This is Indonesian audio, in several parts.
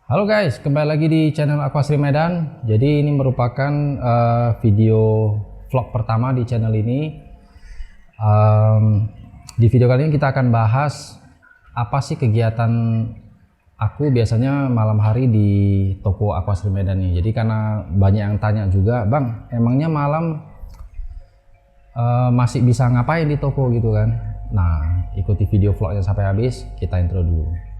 Halo guys, kembali lagi di channel Aquasri Medan. Jadi ini merupakan video vlog pertama di channel ini. Di video kali ini kita akan bahas apa sih kegiatan aku biasanya malam hari di toko Aquasri Medan nih. Jadi karena banyak yang tanya juga, Bang, emangnya malam masih bisa ngapain di toko gitu kan? Nah, ikuti video vlognya sampai habis. Kita intro dulu.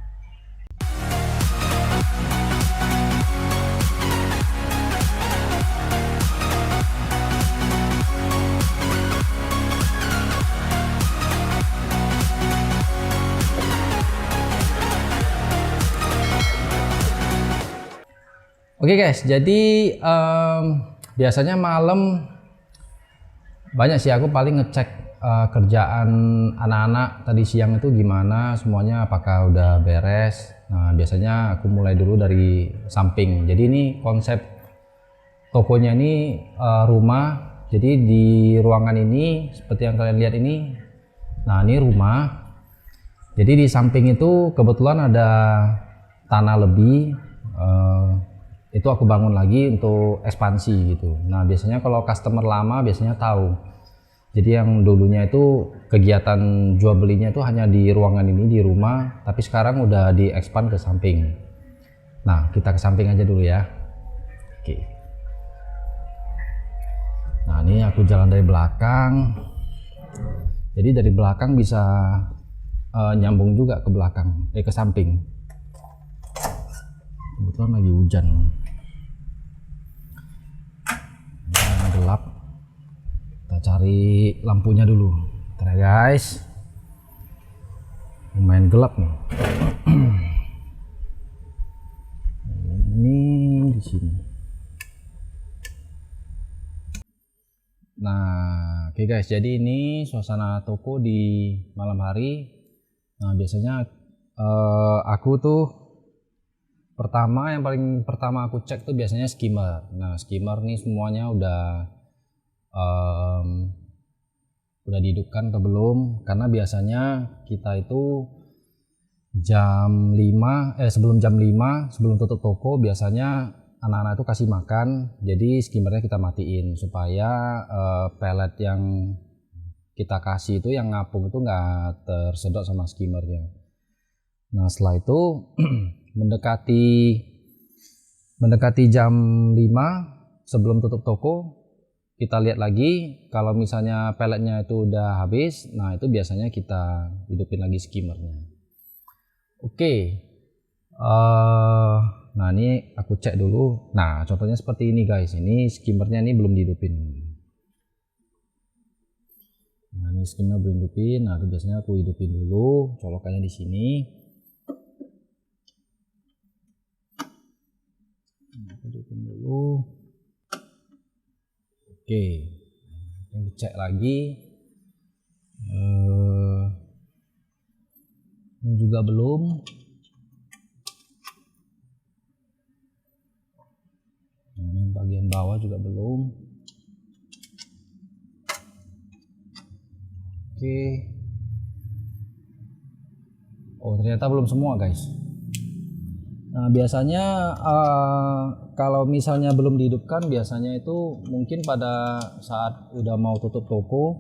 Oke guys, jadi biasanya malam banyak sih aku paling ngecek kerjaan anak-anak tadi siang itu gimana semuanya, apakah udah beres. Nah biasanya aku mulai dulu dari samping. Jadi ini konsep tokonya ini rumah. Jadi di ruangan ini seperti yang kalian lihat ini, nah ini rumah. Jadi di samping itu kebetulan ada tanah lebih. Itu aku bangun lagi untuk ekspansi gitu. Nah biasanya kalau customer lama biasanya tahu. Jadi yang dulunya itu kegiatan jual belinya itu hanya di ruangan ini di rumah, tapi sekarang udah diekspan ke samping. Nah kita ke samping aja dulu ya. Oke. Nah ini aku jalan dari belakang. Jadi dari belakang bisa nyambung juga ke belakang, ke samping. Kebetulan lagi hujan. Gelap, kita cari lampunya dulu. Bentar ya guys, lumayan gelap nih. Ini di sini. Nah oke guys, jadi ini suasana toko di malam hari. Nah biasanya aku tuh yang paling pertama aku cek tuh biasanya skimmer. Nah skimmer nih semuanya udah dihidupkan atau belum, karena biasanya kita itu sebelum jam 5 sebelum tutup toko biasanya anak-anak itu kasih makan. Jadi skimmernya kita matiin supaya pelet yang kita kasih itu yang ngapung itu nggak tersedot sama skimmernya. Nah setelah itu mendekati jam 5 sebelum tutup toko, kita lihat lagi kalau misalnya peletnya itu udah habis. Nah itu biasanya kita hidupin lagi skimmernya. Oke. Nah ini aku cek dulu. Nah contohnya seperti ini guys, ini skimmernya ini belum dihidupin. Nah ini skimmer belum dihidupin. Nah itu biasanya aku hidupin dulu, colokannya di sini. Hidupin dulu. Oke, kita cek lagi. Ini juga belum. Nah, ini bagian bawah juga belum. Oke. Oh ternyata belum semua guys. Nah biasanya kalau misalnya belum dihidupkan, biasanya itu mungkin pada saat udah mau tutup toko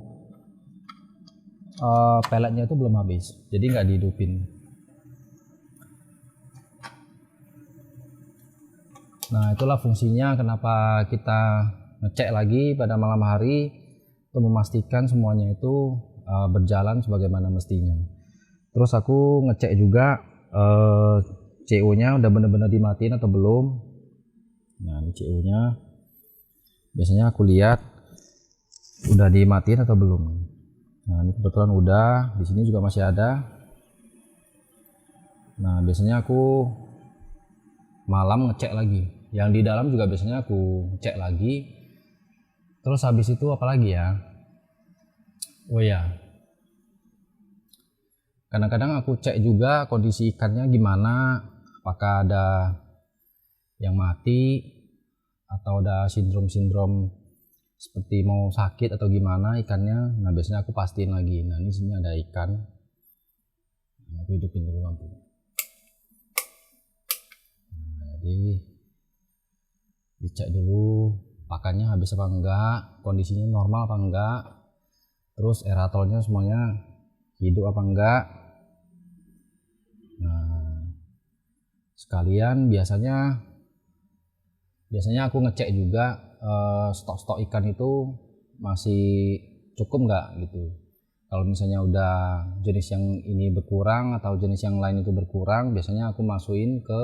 peletnya itu belum habis, jadi nggak dihidupin. Nah itulah fungsinya kenapa kita ngecek lagi pada malam hari untuk memastikan semuanya itu berjalan sebagaimana mestinya. Terus aku ngecek juga CO nya udah bener-bener dimatiin atau belum. Nah ini CO nya biasanya aku lihat udah dimatiin atau belum. Nah ini kebetulan udah, di sini juga masih ada. Nah biasanya aku malam ngecek lagi, yang di dalam juga biasanya aku cek lagi. Terus habis itu apa lagi ya, oh ya, kadang-kadang aku cek juga kondisi ikannya gimana, apakah ada yang mati atau ada sindrom-sindrom seperti mau sakit atau gimana ikannya. Nah biasanya aku pastiin lagi. Nah ini sini ada ikan. Nah, aku hidupin dulu lampu. Nah, cek dulu pakannya habis apa enggak, kondisinya normal apa enggak, terus aeratolnya semuanya hidup apa enggak. Nah, sekalian biasanya aku ngecek juga stok ikan itu masih cukup nggak gitu. Kalau misalnya udah jenis yang ini berkurang atau jenis yang lain itu berkurang, biasanya aku masukin ke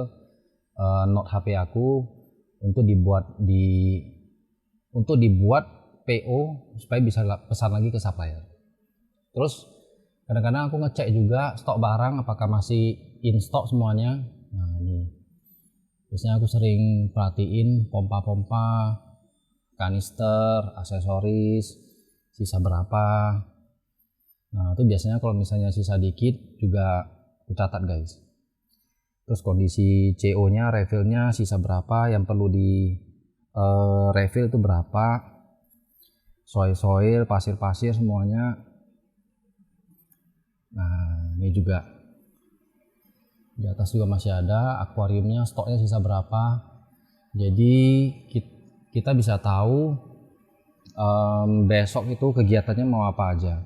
note HP aku untuk dibuat PO supaya bisa pesan lagi ke supplier. Terus kadang-kadang aku ngecek juga stok barang apakah masih in stock semuanya. Nah, ini biasanya aku sering perhatiin pompa-pompa, kanister, aksesoris, sisa berapa. Nah, itu biasanya kalau misalnya sisa dikit juga aku catat guys. Terus kondisi CO-nya, refillnya sisa berapa, yang perlu di refill itu berapa, soil, pasir semuanya. Nah, ini juga di atas juga masih ada akuariumnya, stoknya sisa berapa. Jadi kita bisa tahu besok itu kegiatannya mau apa aja.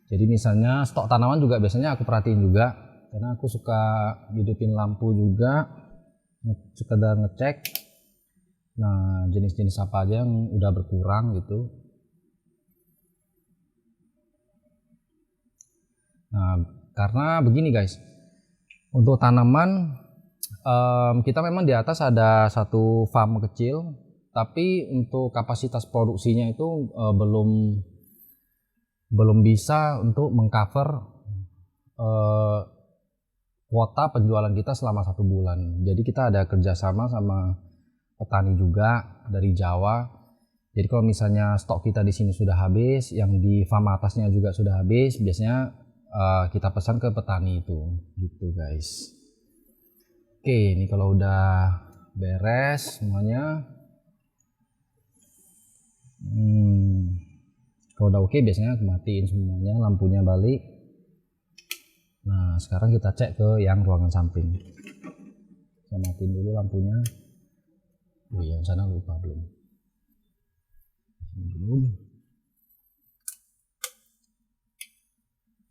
Jadi misalnya stok tanaman juga biasanya aku perhatiin juga, karena aku suka hidupin lampu juga, sekedar ngecek. Nah, jenis-jenis apa aja yang udah berkurang gitu. Nah, karena begini guys, untuk tanaman kita memang di atas ada satu farm kecil, tapi untuk kapasitas produksinya itu belum bisa untuk mengcover kuota penjualan kita selama 1 bulan. Jadi kita ada kerjasama sama petani juga dari Jawa. Jadi kalau misalnya stok kita di sini sudah habis, yang di farm atasnya juga sudah habis, biasanya kita pesan ke petani itu, gitu guys. Oke, ini kalau udah beres semuanya, kalau udah oke biasanya aku matiin semuanya, lampunya balik. Nah, sekarang kita cek ke yang ruangan samping. Saya matiin dulu lampunya. Oh iya, yang sana lupa belum.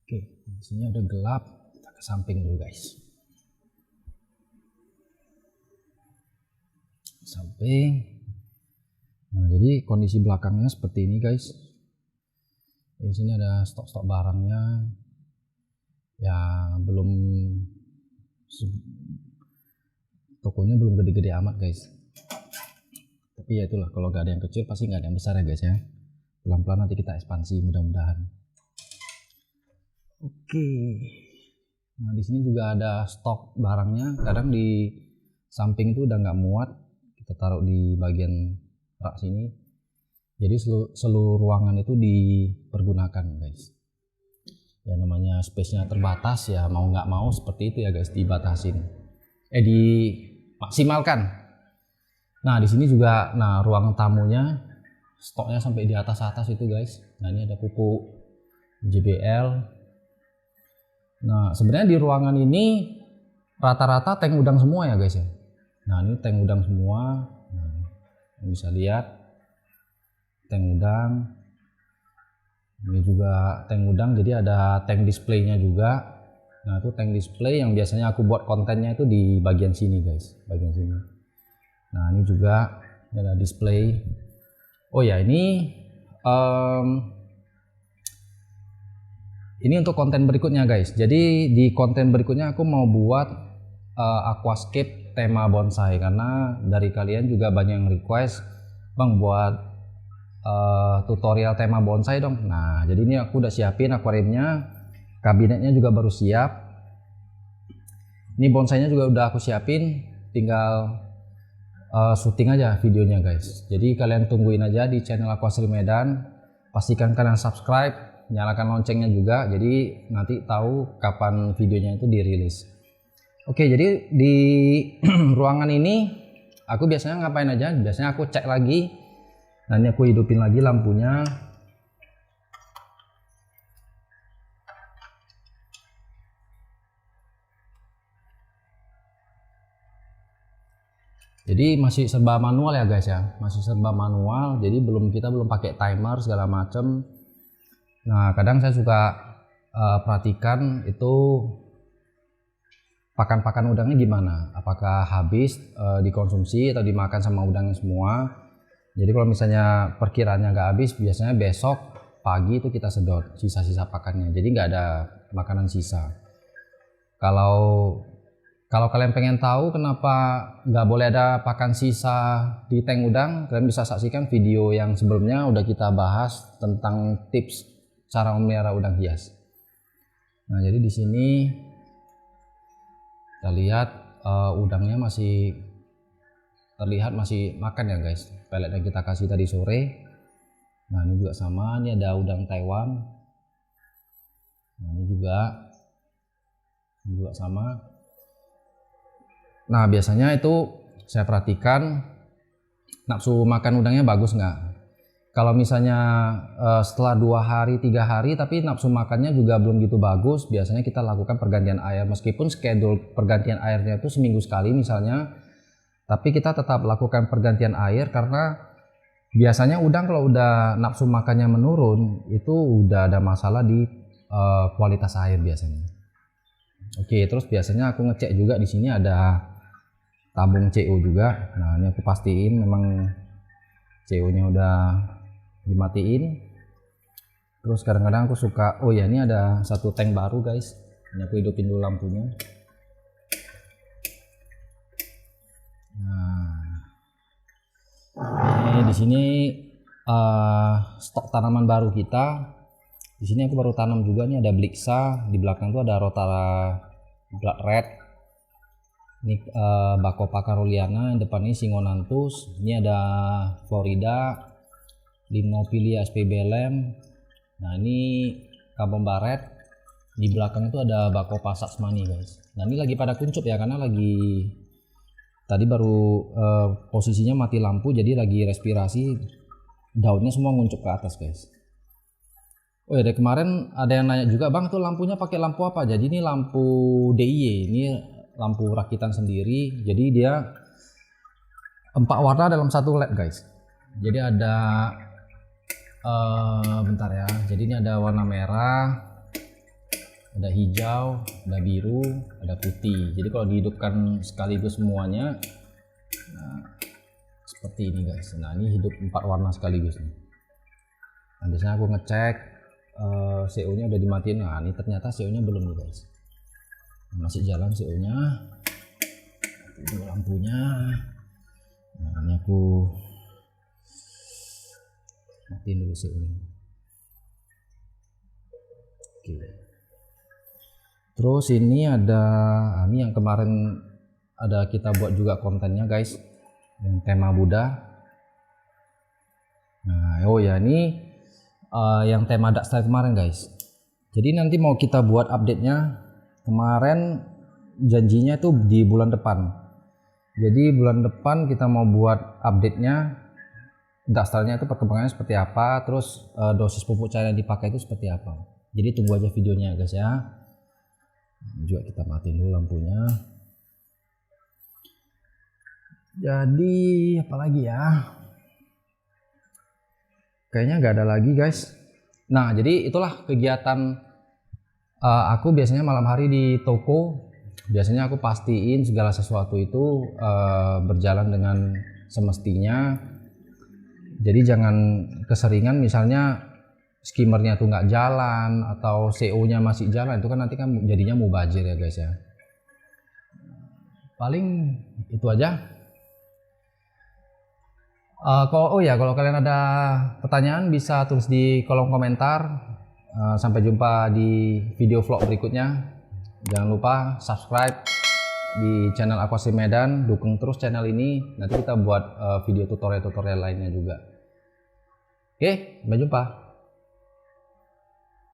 Oke, di sini udah gelap. Kita ke samping dulu guys. Samping. Nah, jadi kondisi belakangnya seperti ini guys. Di sini ada stok-stok barangnya, ya belum, tokonya belum gede-gede amat guys. Tapi ya itulah, kalau gak ada yang kecil pasti nggak ada yang besar ya guys ya. Pelan-pelan nanti kita ekspansi mudah-mudahan. Oke. Nah, di sini juga ada stok barangnya. Kadang di samping itu udah nggak muat, kita taruh di bagian rak sini. Jadi seluruh ruangan itu dipergunakan guys. Ya namanya space-nya terbatas, ya mau nggak mau seperti itu ya guys, dibatasin. Dimaksimalkan. Nah, di sini juga ruang tamunya stoknya sampai di atas itu guys. Nah, ini ada pupuk JBL. Nah, sebenarnya di ruangan ini rata-rata tank udang semua ya guys ya. Nah, ini tank udang semua. Nah, bisa lihat tank udang. Ini juga tank udang, jadi ada tank displaynya juga. Nah, itu tank display yang biasanya aku buat kontennya itu di bagian sini guys, bagian sini. Nah, ini juga ada display. Oh ya, ini untuk konten berikutnya guys. Jadi di konten berikutnya aku mau buat aquascape tema bonsai, karena dari kalian juga banyak yang request, bang buat tutorial tema bonsai dong. Nah, jadi ini aku udah siapin akuariumnya, kabinetnya juga baru siap. Ini bonsainya juga udah aku siapin, tinggal syuting aja videonya guys. Jadi kalian tungguin aja di channel Aquasri Medan. Pastikan kalian subscribe, nyalakan loncengnya juga, jadi nanti tahu kapan videonya itu dirilis. Oke, jadi di ruangan ini aku biasanya ngapain aja? Biasanya aku cek lagi. Nah, ini aku hidupin lagi lampunya. Jadi masih serba manual ya guys ya, masih serba manual. Jadi kita belum pakai timer segala macem. Nah kadang saya suka perhatikan itu pakan udangnya gimana, apakah habis dikonsumsi atau dimakan sama udangnya semua. Jadi kalau misalnya perkiraannya nggak habis, biasanya besok pagi itu kita sedot sisa-sisa pakannya, jadi nggak ada makanan sisa. Kalau kalian pengen tahu kenapa nggak boleh ada pakan sisa di tank udang, kalian bisa saksikan video yang sebelumnya udah kita bahas tentang tips cara memelihara udang hias. Nah jadi di sini kita lihat udangnya masih terlihat masih makan ya guys, pelet yang kita kasih tadi sore. Nah ini juga sama, ini ada udang Taiwan. Nah ini juga sama. Nah biasanya itu saya perhatikan nafsu makan udangnya bagus nggak. Kalau misalnya setelah 2 hari 3 hari tapi nafsu makannya juga belum gitu bagus, biasanya kita lakukan pergantian air. Meskipun schedule pergantian airnya itu seminggu sekali misalnya, tapi kita tetap lakukan pergantian air karena biasanya udang kalau udah nafsu makannya menurun itu udah ada masalah di kualitas air biasanya. Oke, terus biasanya aku ngecek juga di sini ada tabung CO juga. Nah ini aku pastiin memang CO-nya udah dimatiin. Terus kadang-kadang aku suka, oh ya ini ada satu tank baru guys, ini aku hidupin dulu lampunya. Nah ini di sini stok tanaman baru kita. Di sini aku baru tanam juga nih, ada Blixa, di belakang tuh ada Rotara Blood Red. Ini Bacopa carolinana, depan ini Singonanthus, ini ada Florida, Limnophilia SPBLM. Nah ini Kabomba Red, di belakang itu ada Bacopa saxmani guys. Nah ini lagi pada kuncup ya, karena lagi tadi baru posisinya mati lampu, jadi lagi respirasi, daunnya semua nguncup ke atas guys. Oh ya, dari kemarin ada yang nanya juga, bang tuh lampunya pakai lampu apa? Jadi ini lampu DIY, ini lampu rakitan sendiri, jadi dia 4 warna dalam satu LED guys. Jadi ada bentar ya, jadi ini ada warna merah, ada hijau, ada biru, ada putih. Jadi kalau dihidupkan sekaligus semuanya, nah, seperti ini guys. Nah ini hidup 4 warna sekaligus nih. Nah biasanya aku ngecek CO nya udah dimatiin. Nah ini ternyata CO nya belum nih guys, masih jalan CO nya. Ini lampunya. Nah ini aku matiin dulu CO nya. Oke. Terus ini ada ini yang kemarin ada kita buat juga kontennya guys, yang tema Buddha. Nah oh ya ini yang tema Dark Style kemarin guys. Jadi nanti mau kita buat update-nya, kemarin janjinya itu di bulan depan. Jadi bulan depan kita mau buat update-nya, Dark Style-nya itu perkembangannya seperti apa, terus dosis pupuk cair yang dipakai itu seperti apa. Jadi tunggu aja videonya guys ya. Juga kita matiin dulu lampunya. Jadi apalagi ya, kayaknya nggak ada lagi guys. Nah jadi itulah kegiatan aku biasanya malam hari di toko. Biasanya aku pastiin segala sesuatu itu berjalan dengan semestinya. Jadi jangan keseringan misalnya skimmernya tuh nggak jalan atau CO nya masih jalan, itu kan nanti kan jadinya mubazir ya guys ya. Paling itu aja. Kalau kalian ada pertanyaan bisa tulis di kolom komentar. Sampai jumpa di video vlog berikutnya. Jangan lupa subscribe di channel Aquascape Medan, dukung terus channel ini. Nanti kita buat video tutorial lainnya juga. Oke, sampai jumpa.